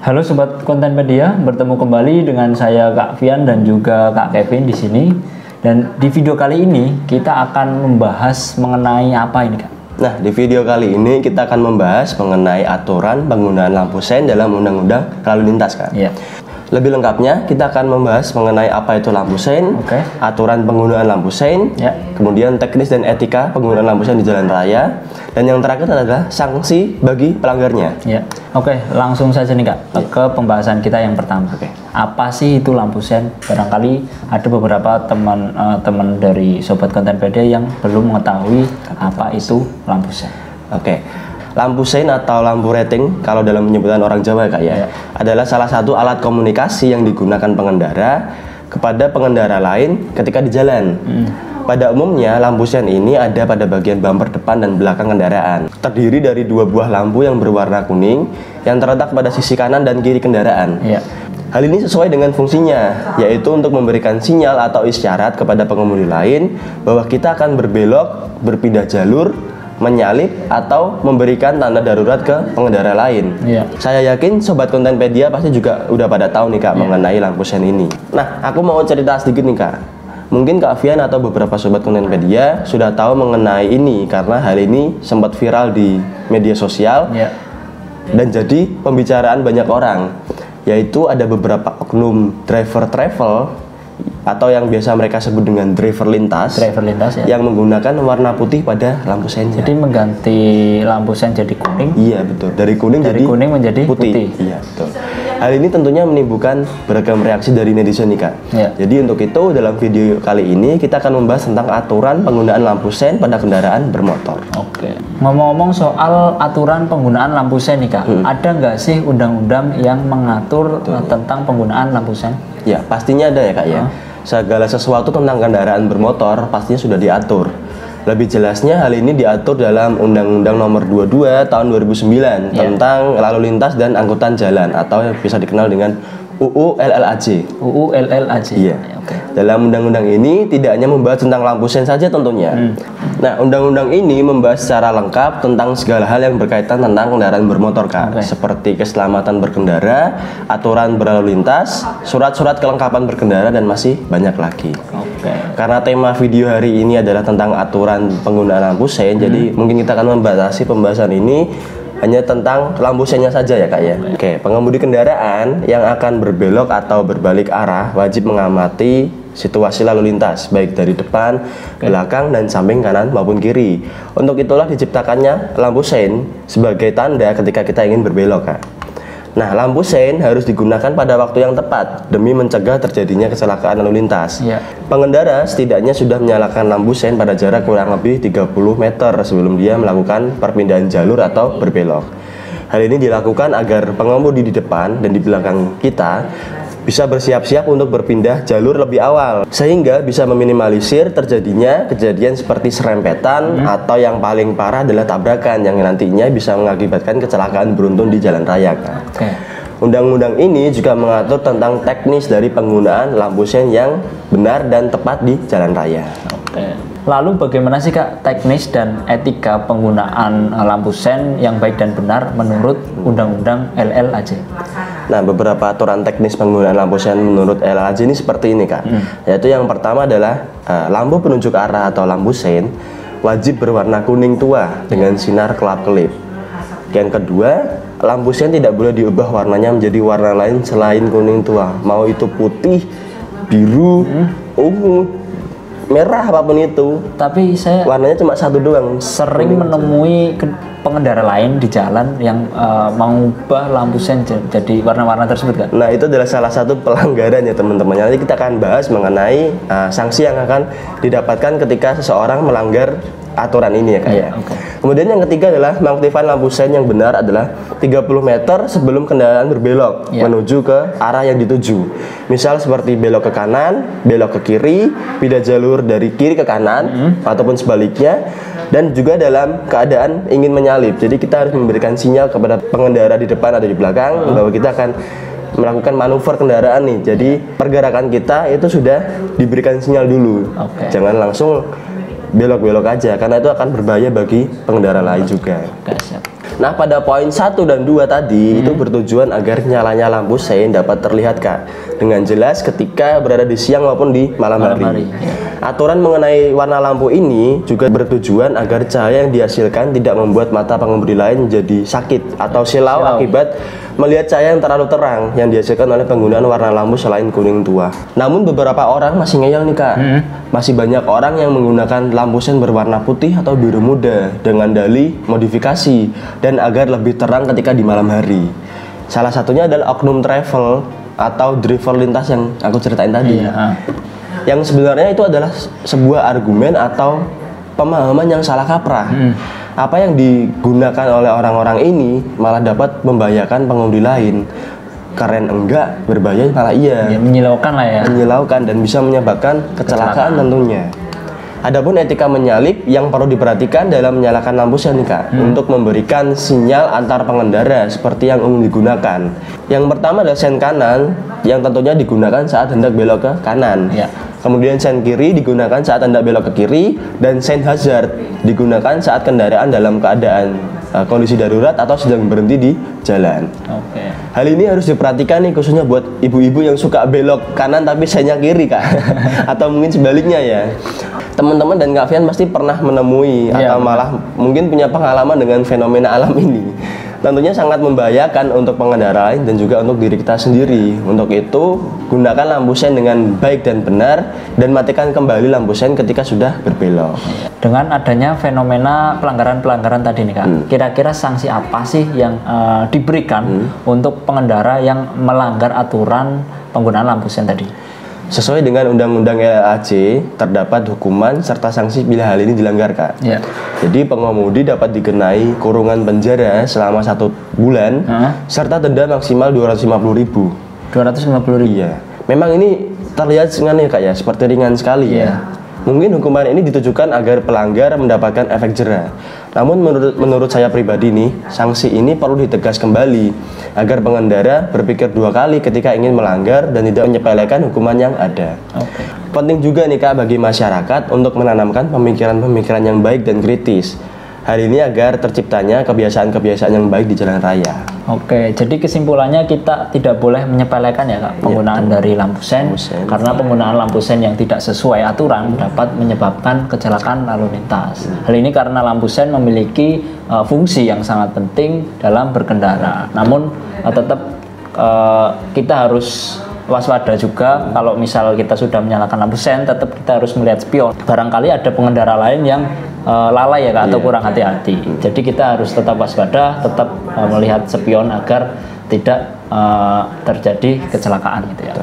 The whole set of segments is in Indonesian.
Halo Sobat Kontenpedia, bertemu kembali dengan saya Kak Fian dan juga Kak Kevin di sini. Dan di video kali ini kita akan membahas mengenai apa ini Kak? Nah, di video kali ini kita akan membahas mengenai aturan penggunaan lampu sein dalam Undang-Undang Lalu Lintas Kak. Iya. Lebih lengkapnya kita akan membahas mengenai apa itu lampu sein, aturan penggunaan lampu sein, kemudian teknis dan etika penggunaan lampu sein di jalan raya, dan yang terakhir adalah sanksi bagi pelanggarnya. Ya. Oke, langsung saja nih Kak ke pembahasan kita yang pertama. Apa sih itu lampu sein? Barangkali ada beberapa teman dari Sobat Kontenpedia yang belum mengetahui apa itu lampu sein. Lampu sein atau lampu rating kalau dalam penyebutan orang Jawa Kak ya, adalah salah satu alat komunikasi yang digunakan pengendara kepada pengendara lain ketika di jalan. Pada umumnya lampu sein ini ada pada bagian bumper depan dan belakang kendaraan. Terdiri dari dua buah lampu yang berwarna kuning yang terletak pada sisi kanan dan kiri kendaraan. Hal ini sesuai dengan fungsinya, yaitu untuk memberikan sinyal atau isyarat kepada pengemudi lain bahwa kita akan berbelok, berpindah jalur, menyalip atau memberikan tanda darurat ke pengendara lain. Saya yakin Sobat Kontenpedia pasti juga udah pada tahu nih Kak mengenai lampu sein ini. Nah, aku mau cerita sedikit nih Kak. Mungkin Kak Fian atau beberapa Sobat Kontenpedia sudah tahu mengenai ini karena hal ini sempat viral di media sosial dan jadi pembicaraan banyak orang. Yaitu ada beberapa oknum driver travel atau yang biasa mereka sebut dengan driver lintas yang menggunakan warna putih pada lampu seinnya. Jadi mengganti lampu sein jadi kuning. Iya betul, dari kuning menjadi putih. Iya betul. Hal ini tentunya menimbulkan beragam reaksi dari netizen nih Kak. Jadi untuk itu dalam video kali ini kita akan membahas tentang aturan penggunaan lampu sein pada kendaraan bermotor. Ngomong-ngomong soal aturan penggunaan lampu sein nih Kak, ada nggak sih undang-undang yang mengatur tentang penggunaan lampu sein? Ya pastinya ada ya Kak ya. Segala sesuatu tentang kendaraan bermotor pastinya sudah diatur. Lebih jelasnya hal ini diatur dalam Undang-Undang Nomor 22 Tahun 2009 tentang lalu lintas dan angkutan jalan atau yang bisa dikenal dengan UU LLAJ. UU LLAJ. Iya. Dalam undang-undang ini tidak hanya membahas tentang lampu sein saja tentunya. Nah, undang-undang ini membahas secara lengkap tentang segala hal yang berkaitan tentang kendaraan bermotor Kak, seperti keselamatan berkendara, aturan berlalu lintas, surat-surat kelengkapan berkendara, dan masih banyak lagi. Karena tema video hari ini adalah tentang aturan penggunaan lampu sein, jadi mungkin kita akan membatasi pembahasan ini hanya tentang lampu seinnya saja ya Kak ya. Pengemudi kendaraan yang akan berbelok atau berbalik arah wajib mengamati situasi lalu lintas baik dari depan, belakang, dan samping kanan maupun kiri. Untuk itulah diciptakannya lampu sein sebagai tanda ketika kita ingin berbelok Kak. Nah, lampu sein harus digunakan pada waktu yang tepat demi mencegah terjadinya kecelakaan lalu lintas. Pengendara setidaknya sudah menyalakan lampu sein pada jarak kurang lebih 30 meter sebelum dia melakukan perpindahan jalur atau berbelok. Hal ini dilakukan agar pengemudi di depan dan di belakang kita bisa bersiap-siap untuk berpindah jalur lebih awal, sehingga bisa meminimalisir terjadinya kejadian seperti serempetan atau yang paling parah adalah tabrakan yang nantinya bisa mengakibatkan kecelakaan beruntun di jalan raya. Undang-undang ini juga mengatur tentang teknis dari penggunaan lampu sein yang benar dan tepat di jalan raya. Lalu bagaimana sih Kak teknis dan etika penggunaan lampu sein yang baik dan benar menurut Undang-Undang LLAJ? Nah, beberapa aturan teknis penggunaan lampu sein menurut LLAJ ini seperti ini Kak. Yaitu yang pertama adalah lampu penunjuk arah atau lampu sein wajib berwarna kuning tua dengan sinar kelap-kelip. Yang kedua, lampu sein tidak boleh diubah warnanya menjadi warna lain selain kuning tua. Mau itu putih, biru, ungu, merah, apapun itu. Tapi saya warnanya cuma satu doang. Sering menemui pengendara lain di jalan yang mengubah lampu sein jadi warna-warna tersebut kan? Nah, itu adalah salah satu pelanggaran ya teman-teman. Nanti kita akan bahas mengenai sanksi yang akan didapatkan ketika seseorang melanggar aturan ini ya Kak ya. Kemudian yang ketiga adalah mengaktifkan lampu sein yang benar adalah 30 meter sebelum kendaraan berbelok menuju ke arah yang dituju. Misal seperti belok ke kanan, belok ke kiri, pindah jalur dari kiri ke kanan ataupun sebaliknya, dan juga dalam keadaan ingin menyalip. Jadi kita harus memberikan sinyal kepada pengendara di depan atau di belakang bahwa kita akan melakukan manuver kendaraan nih. Jadi pergerakan kita itu sudah diberikan sinyal dulu. Jangan langsung belok-belok aja karena itu akan berbahaya bagi pengendara lain juga. Nah, pada poin 1 dan 2 tadi itu bertujuan agar nyalanya lampu sein dapat terlihat Kak dengan jelas ketika berada di siang maupun di malam hari. Aturan mengenai warna lampu ini juga bertujuan agar cahaya yang dihasilkan tidak membuat mata pengemudi lain jadi sakit atau silau akibat melihat cahaya yang terlalu terang yang dihasilkan oleh penggunaan warna lampu selain kuning tua. Namun beberapa orang masih ngeyel nih Kak. Masih banyak orang yang menggunakan lampu sen berwarna putih atau biru muda dengan dalih modifikasi dan agar lebih terang ketika di malam hari. Salah satunya adalah oknum travel atau driver lintas yang aku ceritain tadi. Yang sebenarnya itu adalah sebuah argumen atau pemahaman yang salah kaprah. Apa yang digunakan oleh orang-orang ini malah dapat membahayakan pengemudi lain. Keren enggak, berbahaya malah iya. Menyilaukan lah ya. Menyilaukan dan bisa menyebabkan kecelakaan tentunya. Adapun etika menyalip yang perlu diperhatikan dalam menyalakan lampu sen nih Kak, untuk memberikan sinyal antar pengendara seperti yang umum digunakan. Yang pertama adalah sen kanan yang tentunya digunakan saat hendak belok ke kanan. Kemudian sen kiri digunakan saat hendak belok ke kiri, dan sen hazard digunakan saat kendaraan dalam keadaan kondisi darurat atau sedang berhenti di jalan. Hal ini harus diperhatikan nih khususnya buat ibu-ibu yang suka belok kanan tapi sennya kiri Kak. Atau mungkin sebaliknya ya. Teman-teman dan Kak Fian pasti pernah menemui atau malah mungkin punya pengalaman dengan fenomena alam ini. Tentunya sangat membahayakan untuk pengendara lain dan juga untuk diri kita sendiri. Untuk itu, gunakan lampu sen dengan baik dan benar dan matikan kembali lampu sen ketika sudah berbelok. Dengan adanya fenomena pelanggaran-pelanggaran tadi nih Kak, kira-kira sanksi apa sih yang diberikan untuk pengendara yang melanggar aturan penggunaan lampu sen tadi? Sesuai dengan Undang-Undang LAJ, terdapat hukuman serta sanksi bila hal ini dilanggar Kak. Jadi pengemudi dapat dikenai kurungan penjara selama 1 bulan serta denda maksimal 250.000. 250.000? Iya. Memang ini terlihat ringan ya Kak ya, seperti ringan sekali ya. Mungkin hukuman ini ditujukan agar pelanggar mendapatkan efek jera. Namun menurut saya pribadi nih, sanksi ini perlu ditegas kembali agar pengendara berpikir 2 kali ketika ingin melanggar dan tidak menyepelekan hukuman yang ada. Penting juga nih Kak bagi masyarakat untuk menanamkan pemikiran-pemikiran yang baik dan kritis. Hal ini agar terciptanya kebiasaan-kebiasaan yang baik di jalan raya. Jadi kesimpulannya kita tidak boleh menyepelekan ya Kak penggunaan dari lampu sen, karena penggunaan lampu sen yang tidak sesuai aturan dapat menyebabkan kecelakaan lalu lintas. Hal ini karena lampu sen memiliki fungsi yang sangat penting dalam berkendara. Namun tetap kita harus waspada juga kalau misal kita sudah menyalakan lampu sen, tetap kita harus melihat spion. Barangkali ada pengendara lain yang lalai ya Kak, atau kurang hati-hati. Jadi kita harus tetap waspada, tetap melihat spion agar tidak terjadi kecelakaan gitu ya.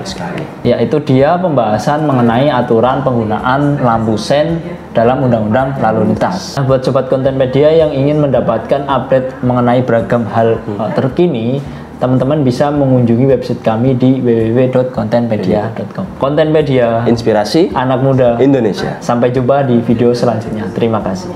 Ya, itu dia pembahasan mengenai aturan penggunaan lampu sen dalam Undang-Undang Lalu Lintas. Nah, buat sobat konten media yang ingin mendapatkan update mengenai beragam hal terkini, teman-teman bisa mengunjungi website kami di www.kontenpedia.com. Kontenpedia, inspirasi anak muda Indonesia. Sampai jumpa di video selanjutnya. Terima kasih.